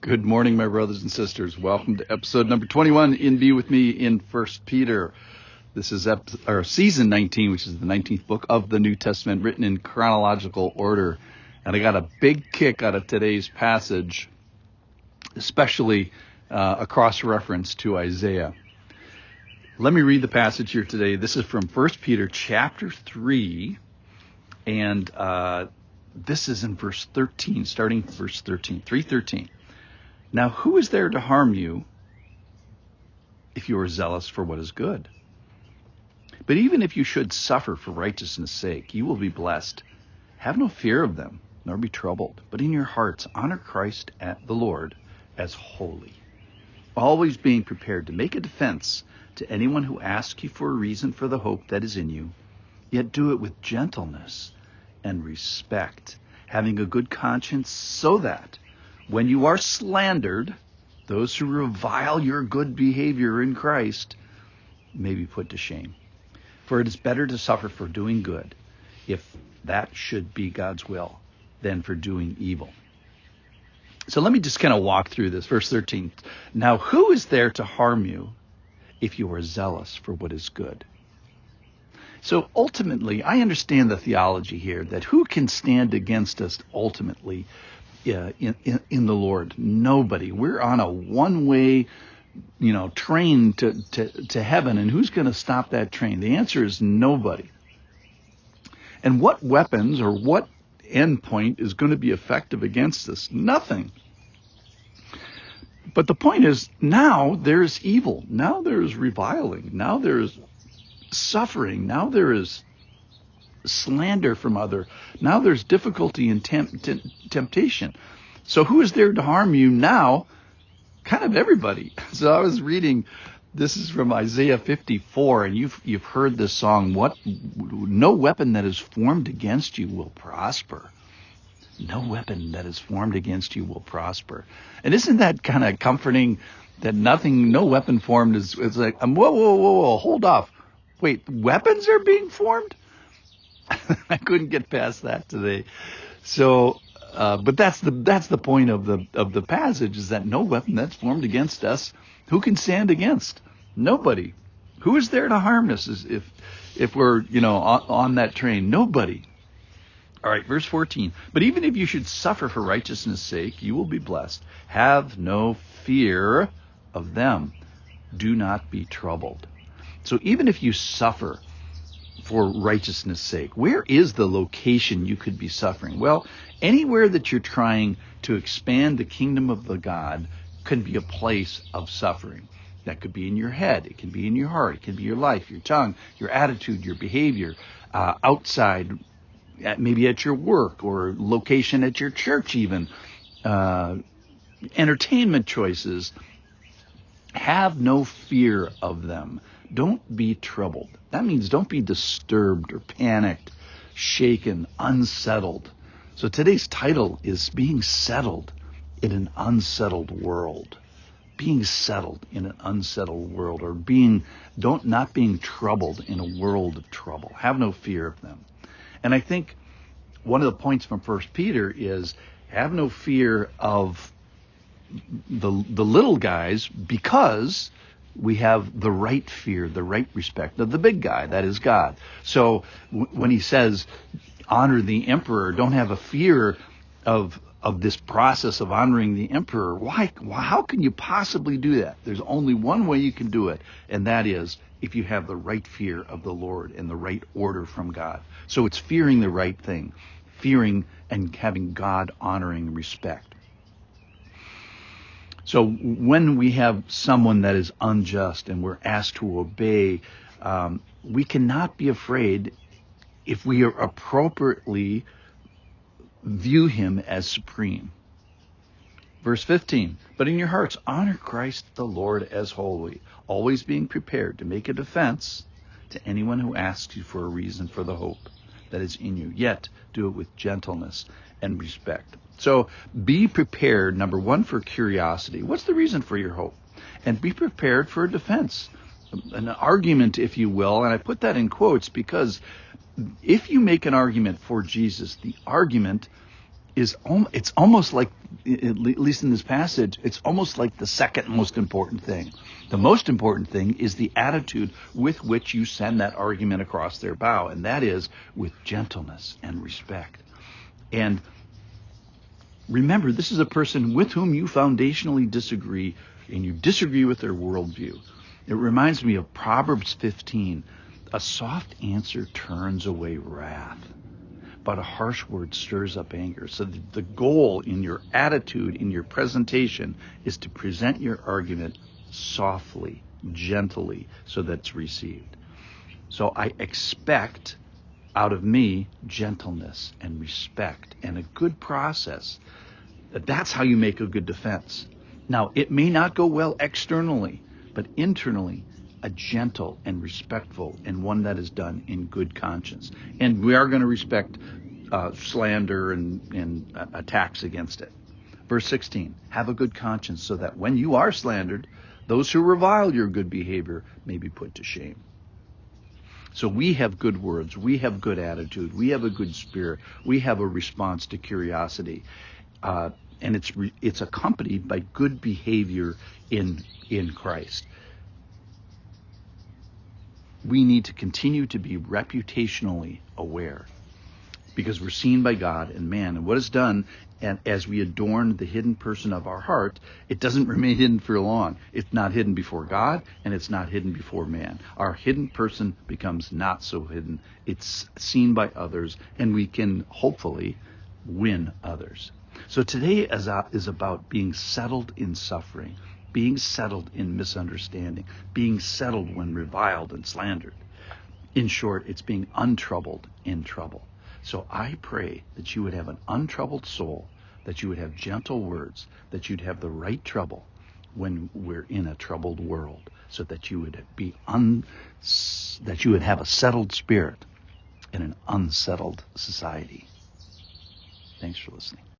Good morning, my brothers and sisters. Welcome to episode number 21 in Be With Me in 1 Peter. This is season 19, which is the 19th book of the New Testament, written in chronological order. And I got a big kick out of today's passage, especially a cross-reference to Isaiah. Let me read the passage here today. This is from 1 Peter chapter 3, and this is in verse 13, starting verse 13, 3:13. Now, who is there to harm you if you are zealous for what is good? But even if you should suffer for righteousness' sake, you will be blessed. Have no fear of them, nor be troubled, but in your hearts honor Christ the Lord as holy, always being prepared to make a defense to anyone who asks you for a reason for the hope that is in you, yet do it with gentleness and respect, having a good conscience, so that when you are slandered, those who revile your good behavior in Christ may be put to shame. For it is better to suffer for doing good, if that should be God's will, than for doing evil. So let me just kind of walk through this. Verse 13. Now, who is there to harm you if you are zealous for what is good? So ultimately, I understand the theology here that who can stand against us ultimately in the Lord? Nobody. We're on a one-way, train to heaven, and who's going to stop that train? The answer is nobody. And what weapons or what endpoint is going to be effective against us? Nothing. But the point is, now there's evil. Now there's reviling. Now there's suffering. Now there is slander from other. Now there's difficulty and temptation. So who is there to harm you now? Kind of everybody. So I was reading, this is from Isaiah 54, and you've heard this song, no weapon that is formed against you will prosper. No weapon that is formed against you will prosper. And isn't that kind of comforting that no weapon formed is like, whoa, hold off. Wait, weapons are being formed? I couldn't get past that today. So, but that's the point of the passage, is that no weapon that's formed against us, who can stand against? Nobody. Who is there to harm us if we're on that train? Nobody. All right, verse 14. But even if you should suffer for righteousness' sake, you will be blessed. Have no fear of them. Do not be troubled. So even if you suffer for righteousness' sake, where is the location you could be suffering? Well, anywhere that you're trying to expand the kingdom of the God can be a place of suffering. That could be in your head. It can be in your heart. It can be your life, your tongue, your attitude, your behavior, outside, maybe at your work or location at your church even, entertainment choices. Have no fear of them. Don't be troubled. That means don't be disturbed or panicked, shaken, unsettled. So today's title is Being Settled in an Unsettled World. Being settled in an unsettled world, or not being troubled in a world of trouble. Have no fear of them. And I think one of the points from 1 Peter is have no fear of the little guys, because we have the right fear, the right respect of the big guy, that is God. So when he says honor the emperor, don't have a fear of this process of honoring the emperor. Why? How can you possibly do that? There's only one way you can do it, and that is if you have the right fear of the Lord and the right order from God. So it's fearing the right thing, fearing and having God-honoring respect. So when we have someone that is unjust and we're asked to obey, we cannot be afraid if we appropriately view him as supreme. Verse 15, but in your hearts honor Christ the Lord as holy, always being prepared to make a defense to anyone who asks you for a reason for the hope that is in you, yet do it with gentleness and respect. So be prepared, number one, for curiosity. What's the reason for your hope? And be prepared for a defense, an argument, if you will. And I put that in quotes because if you make an argument for Jesus, the argument it's almost like, at least in this passage, it's almost like the second most important thing. The most important thing is the attitude with which you send that argument across their bow, and that is with gentleness and respect. And remember, this is a person with whom you foundationally disagree, and you disagree with their worldview. It reminds me of Proverbs 15. A soft answer turns away wrath, but a harsh word stirs up anger. So the goal in your attitude, in your presentation, is to present your argument softly, gently, so that it's received. So I expect out of me gentleness and respect and a good process. That's how you make a good defense. Now, it may not go well externally, but internally, a gentle and respectful, and one that is done in good conscience. And we are going to respect slander and attacks against it. Verse 16, have a good conscience so that when you are slandered, those who revile your good behavior may be put to shame. So we have good words, we have good attitude, we have a good spirit, we have a response to curiosity, and it's accompanied by good behavior in Christ. We need to continue to be reputationally aware because we're seen by God and man. And what is done, and as we adorn the hidden person of our heart, it doesn't remain hidden for long. It's not hidden before God, and it's not hidden before man. Our hidden person becomes not so hidden. It's seen by others, and we can hopefully win others. So today is about being settled in suffering, being settled in misunderstanding, being settled when reviled and slandered. In short, it's being untroubled in trouble. So I pray that you would have an untroubled soul, that you would have gentle words, that you'd have the right trouble when we're in a troubled world, so that you would that you would have a settled spirit in an unsettled society. Thanks for listening.